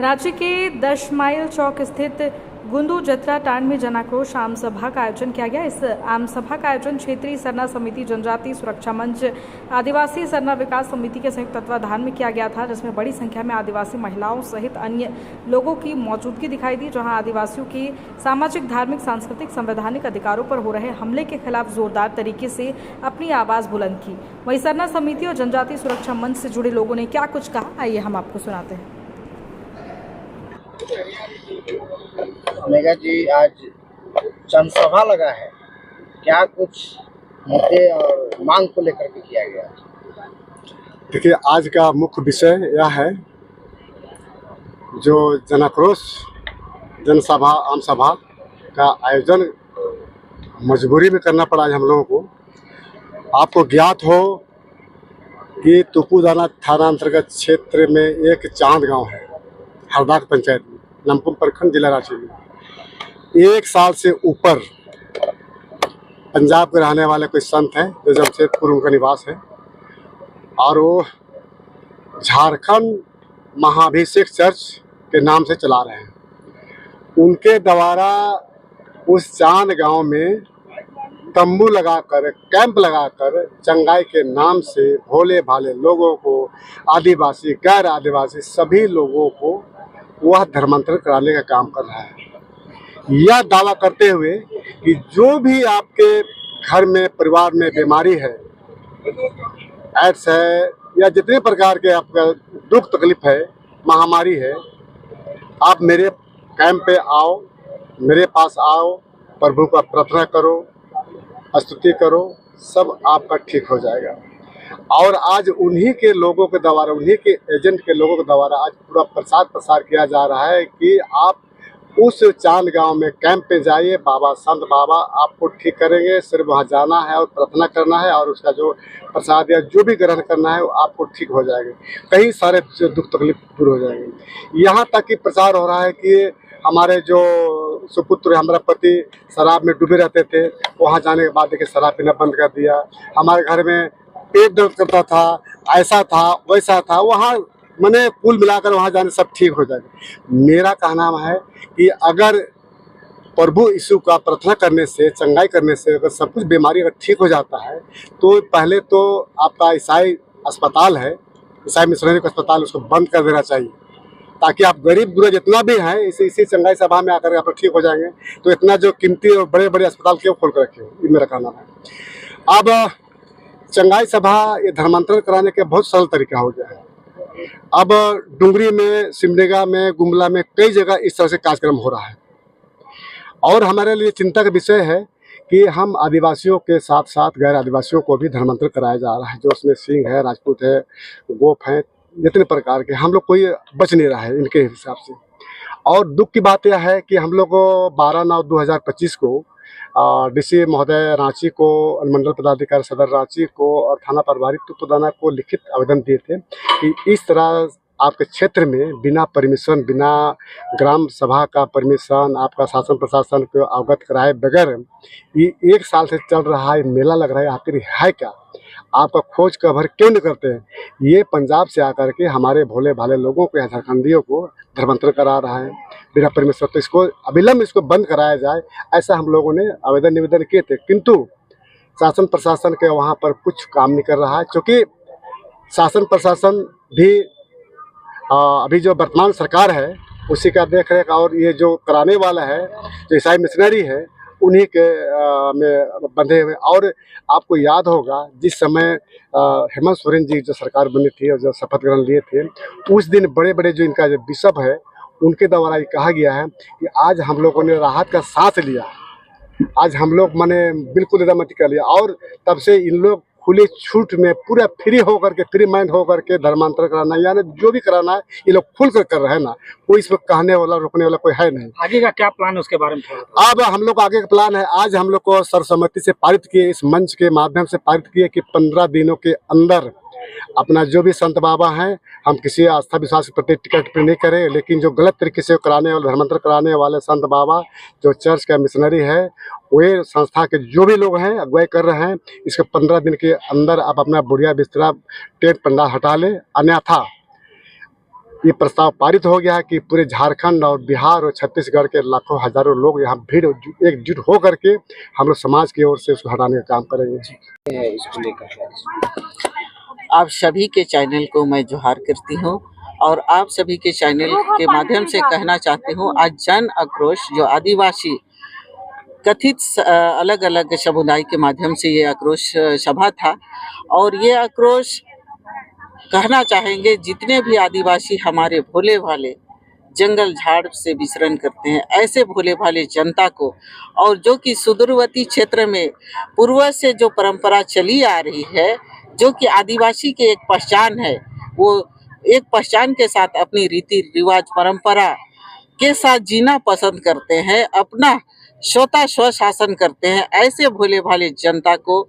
रांची के 10 माइल चौक स्थित गुंदू जत्रा टांड में जन आक्रोश आम सभा का आयोजन किया गया। इस आम सभा का आयोजन क्षेत्रीय सरना समिति, जनजाति सुरक्षा मंच, आदिवासी सरना विकास समिति के संयुक्त तत्वाधान में किया गया था, जिसमें बड़ी संख्या में आदिवासी महिलाओं सहित अन्य लोगों की मौजूदगी दिखाई दी। जहां आदिवासियों की सामाजिक, धार्मिक, सांस्कृतिक, संवैधानिक अधिकारों पर हो रहे हमले के खिलाफ जोरदार तरीके से अपनी आवाज बुलंद की। वहीं सरना समिति और जनजाति सुरक्षा मंच से जुड़े लोगों ने क्या कुछ कहा, आइए हम आपको सुनाते हैं। मेगा जी, आज जनसभा लगा है, क्या कुछ मुद्दे और मांग को लेकर के किया गया? देखिए, आज का मुख्य विषय यह है, जो जनाक्रोश जनसभा आम सभा का आयोजन मजबूरी में करना पड़ा है हम लोगों को। आपको ज्ञात हो कि तुपुदाना थाना अंतर्गत क्षेत्र में एक चांद गांव है, हरदाग पंचायत में, नमकुम प्रखंड, जिला रांची में। 1 साल से ऊपर पंजाब के रहने वाले कोई संत हैं जो जमशेदपुर उनका निवास है, और वो झारखंड महाभिषेक चर्च के नाम से चला रहे हैं। उनके द्वारा उस चांद गांव में तंबू लगाकर, कैंप लगाकर चंगाई के नाम से भोले भाले लोगों को, आदिवासी, गैर आदिवासी सभी लोगों को वह धर्मांतरण कराने का काम कर रहा है। यह दावा करते हुए कि जो भी आपके घर में, परिवार में बीमारी है, एड्स है, या जितने प्रकार के आपका दुख तकलीफ है, महामारी है, आप मेरे कैंप पे आओ, मेरे पास आओ, प्रभु का प्रार्थना करो, स्तुति करो, सब आपका ठीक हो जाएगा। और आज उन्हीं के लोगों के द्वारा, उन्हीं के एजेंट के लोगों के द्वारा आज पूरा प्रसार किया जा रहा है कि आप उस चांद गांव में कैंप पे जाइए, बाबा संत बाबा आपको ठीक करेंगे। सिर्फ वहाँ जाना है और प्रार्थना करना है, और उसका जो प्रसाद या जो भी ग्रहण करना है वो आपको ठीक हो जाएगा। कई सारे जो दुख तकलीफ दूर हो जाएंगे। यहाँ तक कि प्रचार हो रहा है कि हमारे जो सुपुत्र, हमारा पति शराब में डूबे रहते थे, वहाँ जाने के बाद देखिए शराब पीना बंद कर दिया। हमारे घर में पेट दर्द करता था, ऐसा था, वैसा था, वहाँ मैंने कुल मिलाकर वहाँ जाने सब ठीक हो जाएगा। मेरा कहना है कि अगर प्रभु यीशु का प्रार्थना करने से, चंगाई करने से अगर सब कुछ बीमारी अगर ठीक हो जाता है, तो पहले तो आपका ईसाई अस्पताल है, ईसाई मिशनरी का अस्पताल, उसको बंद कर देना चाहिए, ताकि आप गरीब गुरबा जितना भी हैं इसी चंगाई सभा में आकर आप ठीक हो जाएंगे। तो इतना जो कीमती और बड़े बड़े अस्पताल क्यों खोल कर रखे हो, ये मेरा कहना है। अब चंगाई सभा ये धर्मांतरण कराने के बहुत सरल तरीका हो गया है। अब डुंगरी में, सिमडेगा में, गुमला में कई जगह इस तरह से कार्यक्रम हो रहा है, और हमारे लिए चिंता का विषय है कि हम आदिवासियों के साथ साथ गैर आदिवासियों को भी धर्मांतरण कराया जा रहा है। जो उसमें सिंह है, राजपूत है, गोप हैं, जितने प्रकार के, हम लोग कोई बच नहीं रहा है इनके हिसाब से। और दुख की बात यह है कि हम लोग 12/9/2025 को डीसी महोदय रांची को, अनुमंडल पदाधिकारी सदर रांची को और थाना प्रभारी तुपुदाना को लिखित आवेदन दिए थे कि इस तरह आपके क्षेत्र में बिना परमिशन, बिना ग्राम सभा का परमिशन, आपका शासन प्रशासन को अवगत कराए बगैर ये 1 साल से चल रहा है मेला लग रहा है, आखिर है क्या? आपका खोज कवर क्यों नहीं करते हैं? ये पंजाब से आकर के हमारे भोले भाले लोगों को या झारखंडियों को धर्मांतरण करा रहा है बिना परमिशन। तो इसको अविलंब इसको बंद कराया जाए, ऐसा हम लोगों ने आवेदन निवेदन किए थे, किंतु शासन प्रशासन के वहाँ पर कुछ काम नहीं कर रहा है। क्योंकि शासन प्रशासन भी अभी जो वर्तमान सरकार है उसी का देख रेख, और ये जो कराने वाला है जो ईसाई मिशनरी है उन्हीं के में बंधे हुए। और आपको याद होगा जिस समय हेमंत सोरेन जी जो सरकार बनी थी और जो शपथ ग्रहण लिए थे, उस दिन बड़े बड़े जो इनका जो बिशप है उनके द्वारा ये कहा गया है कि आज हम लोगों ने राहत का सांस लिया, आज हम लोग माने बिल्कुल एकदम मत कर लिया। और तब से इन लोग खुली छूट में पूरा फ्री होकर के, फ्री माइंड होकर के धर्मांतरण कराना, यानी जो भी कराना है ये लोग खुल कर रहे हैं ना, कोई इसमें कहने वाला, रोकने वाला कोई है नहीं। आगे का क्या प्लान है उसके बारे में? अब हम लोग आगे का प्लान है, आज हम लोग को सर्वसम्मति से पारित किए, इस मंच के माध्यम से पारित किए कि 15 दिनों के अंदर अपना जो भी संत बाबा हैं, हम किसी आस्था विश्वास के प्रति टिकट टिप्पणी नहीं करें, लेकिन जो गलत तरीके से कराने वाले, धर्मांतरण कराने वाले संत बाबा जो चर्च का मिशनरी है, वे संस्था के जो भी लोग हैं अगुवाई कर रहे हैं, इसके 15 दिन के अंदर आप अपना बुढ़िया बिस्तरा, टेंट पंडाल हटा लें, अन्यथा ये प्रस्ताव पारित हो गया है कि पूरे झारखंड और बिहार और छत्तीसगढ़ के लाखों हजारों लोग यहाँ भीड़ एकजुट हो करके हम लोग समाज की ओर से उसको हटाने का काम करेंगे। इसको लेकर आप सभी के चैनल को मैं जोहार करती हूँ और आप सभी के चैनल के माध्यम से कहना चाहती हूँ, आज जन आक्रोश जो आदिवासी कथित अलग अलग समुदाय के माध्यम से ये आक्रोश सभा था, और ये आक्रोश कहना चाहेंगे जितने भी आदिवासी हमारे भोले भाले जंगल झाड़ से विचरण करते हैं, ऐसे भोले भाले जनता को, और जो कि सुदूरवर्ती क्षेत्र में पूर्वज से जो परंपरा चली आ रही है, जो कि आदिवासी की एक पहचान है, वो एक पहचान के साथ अपनी रीति रिवाज परंपरा के साथ जीना पसंद करते हैं, अपना स्वशासन करते हैं, ऐसे भोले भाले जनता को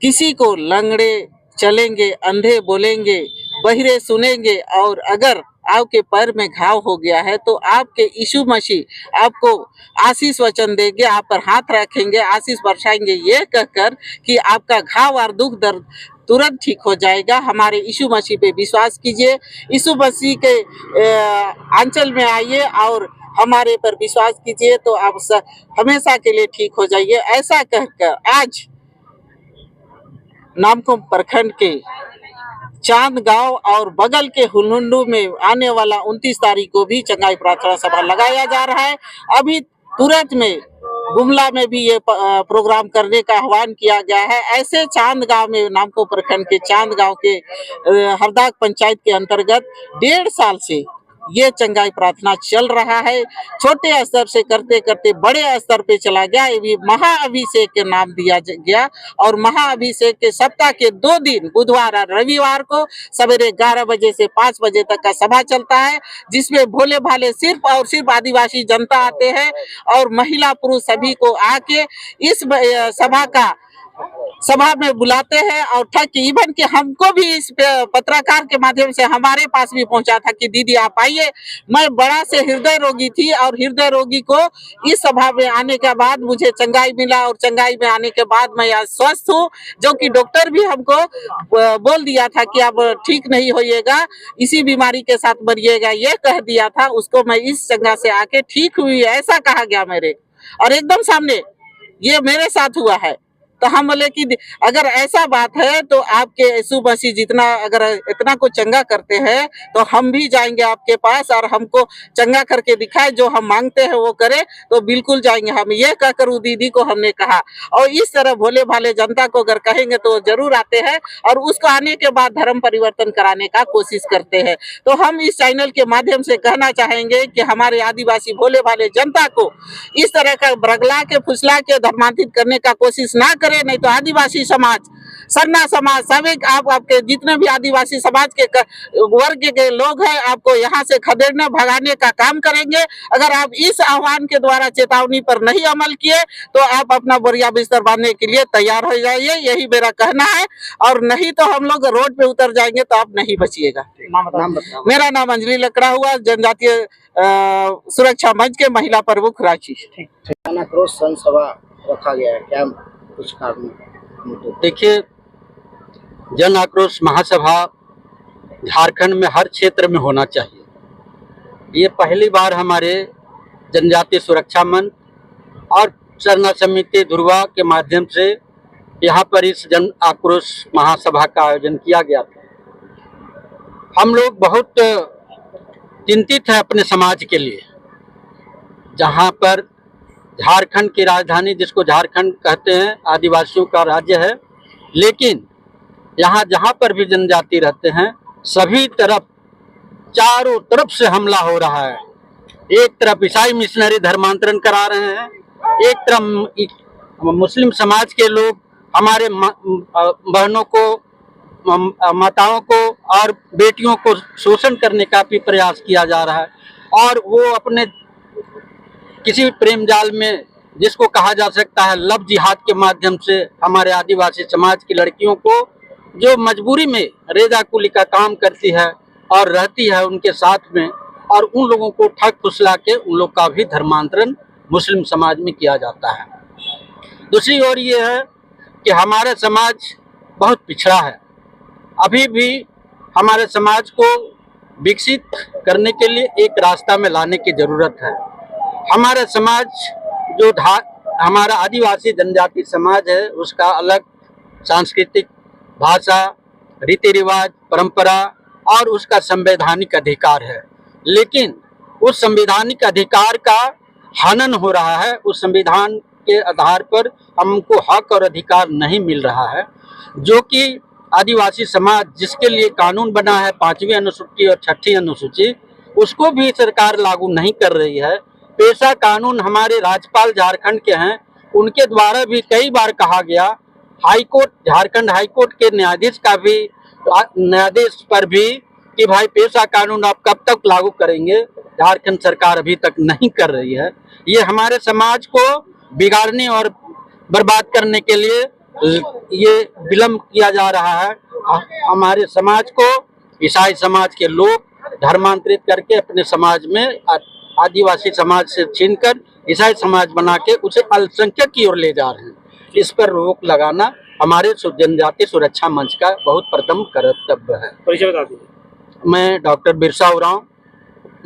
किसी को लंगड़े चलेंगे, अंधे बोलेंगे, बहिरे सुनेंगे, और अगर आपके पैर में घाव हो गया है तो आपके यीशु मसीह आपको आशीष वचन देंगे, आप पर हाथ रखेंगे, आशीष बरसाएंगे, ये कहकर कि आपका घाव और दुख दर्द तुरंत ठीक हो जाएगा। हमारे यीशु मसीह पे विश्वास कीजिए, यीशु मसीह के आंचल में आइए और हमारे पर विश्वास कीजिए तो आप हमेशा के लिए ठीक हो जाइए। ऐसा कहकर आज नामकुम प्रखंड के चांद गांव और बगल के हुलहुंडू में आने वाला 29 तारीख को भी चंगाई प्रार्थना सभा लगाया जा रहा है। अभी तुरंत में गुमला में भी ये प्रोग्राम करने का आह्वान किया गया है। ऐसे चांद गांव में, नामकुम प्रखंड के चांद गांव के हरदाग पंचायत के अंतर्गत 1.5 साल से ये चंगाई प्रार्थना चल रहा है। छोटे स्तर से करते करते बड़े स्तर पे चला गया। ये महाअभिषेक के नाम दिया गया, और महाअभिषेक के सप्ताह के 2 दिन, बुधवार और रविवार को सवेरे 11 बजे से 5 बजे तक का सभा चलता है, जिसमें भोले भाले सिर्फ और सिर्फ आदिवासी जनता आते हैं, और महिला पुरुष सभी को आके इस सभा में बुलाते हैं। और ठक इवन कि हमको भी इस पत्रकार के माध्यम से हमारे पास भी पहुंचा था कि दीदी आप आइए। मैं बड़ा से हृदय रोगी थी, और हृदय रोगी को इस सभा में आने के बाद मुझे चंगाई मिला, और चंगाई में आने के बाद मैं आज स्वस्थ हूँ, जो कि डॉक्टर भी हमको बोल दिया था कि आप ठीक नहीं होइएगा, इसी बीमारी के साथ मरिएगा, ये कह दिया था। उसको मैं इस जगह से आके ठीक हुई, ऐसा कहा गया मेरे, और एकदम सामने ये मेरे साथ हुआ है। तो हम बोले कि अगर ऐसा बात है तो आपके यीशु मसीह जितना अगर इतना को चंगा करते हैं तो हम भी जाएंगे आपके पास, और हमको चंगा करके दिखाए, जो हम मांगते हैं वो करे तो बिल्कुल जाएंगे हम, ये कहकर उस दीदी को हमने कहा। और इस तरह भोले भाले जनता को अगर कहेंगे तो जरूर आते हैं, और उसको आने के बाद धर्म परिवर्तन कराने का कोशिश करते हैं। तो हम इस चैनल के माध्यम से कहना चाहेंगे कि हमारे आदिवासी भोले भाले जनता को इस तरह का बरगला के फुसला के धर्मांतरित करने का कोशिश ना करें, नहीं तो आदिवासी समाज, सरना समाज, सभी आपके जितने भी आदिवासी समाज के वर्ग के लोग हैं, आपको यहाँ से खदेड़ने भगाने का काम करेंगे। अगर आप इस आह्वान के द्वारा चेतावनी पर नहीं अमल किए तो आप अपना बोरिया बिस्तर बांधने के लिए तैयार हो जाइए, यही मेरा कहना है। और नहीं तो हम लोग रोड पे उतर जाएंगे तो आप नहीं बचिएगा। मेरा नाम अंजलि लकड़ा हुआ, जनजातीय सुरक्षा मंच के महिला प्रमुख रांची। जन आक्रोश सभा रखा गया है, क्या कुछ कारण? देखिए, जन आक्रोश महासभा झारखंड में हर क्षेत्र में होना चाहिए। ये पहली बार हमारे जनजातीय सुरक्षा मंच और सरना समिति ध्रुवा के माध्यम से यहाँ पर इस जन आक्रोश महासभा का आयोजन किया गया था। हम लोग बहुत चिंतित हैं अपने समाज के लिए, जहाँ पर झारखंड की राजधानी, जिसको झारखंड कहते हैं, आदिवासियों का राज्य है, लेकिन यहाँ जहाँ पर भी जनजाति रहते हैं सभी तरफ, चारों तरफ से हमला हो रहा है। एक तरफ ईसाई मिशनरी धर्मांतरण करा रहे हैं, एक तरफ मुस्लिम समाज के लोग हमारे बहनों को, माताओं को और बेटियों को शोषण करने का भी प्रयास किया जा रहा है, और वो अपने किसी प्रेम जाल में, जिसको कहा जा सकता है लव जिहाद के माध्यम से, हमारे आदिवासी समाज की लड़कियों को जो मजबूरी में रेजा कुली का काम करती है और रहती है उनके साथ में, और उन लोगों को ठग फुसला के उन लोग का भी धर्मांतरण मुस्लिम समाज में किया जाता है। दूसरी ओर ये है कि हमारा समाज बहुत पिछड़ा है। अभी भी हमारे समाज को विकसित करने के लिए एक रास्ता में लाने की जरूरत है। हमारा समाज जो हमारा आदिवासी जनजाति समाज है, उसका अलग सांस्कृतिक, भाषा, रीति रिवाज, परंपरा और उसका संवैधानिक अधिकार है, लेकिन उस संवैधानिक अधिकार का हनन हो रहा है। उस संविधान के आधार पर हमको हक और अधिकार नहीं मिल रहा है, जो कि आदिवासी समाज जिसके लिए कानून बना है 5वीं अनुसूची और 6ठी अनुसूची, उसको भी सरकार लागू नहीं कर रही है। पेशा कानून हमारे राज्यपाल झारखंड के हैं, उनके द्वारा भी कई बार कहा गया, हाईकोर्ट, झारखंड हाईकोर्ट के न्यायाधीश का भी न्यायाधीश पर भी कि भाई पेशा कानून आप कब तक लागू करेंगे, झारखंड सरकार अभी तक नहीं कर रही है। ये हमारे समाज को बिगाड़ने और बर्बाद करने के लिए ये विलम्ब किया जा रहा है। हमारे समाज को ईसाई समाज के लोग धर्मांतरित करके अपने समाज में आदिवासी समाज से छीनकर ईसाई समाज बना के उसे अल्पसंख्यक की ओर ले जा रहे हैं। इस पर रोक लगाना हमारे जनजाति सुरक्षा मंच का बहुत प्रथम कर्तव्य है। परिचय बता दीजिए। मैं डॉक्टर बिरसा उरांव,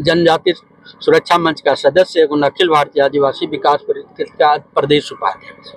जनजाति सुरक्षा मंच का सदस्य एवं अखिल भारतीय आदिवासी विकास परिषद का प्रदेश उपाध्यक्ष।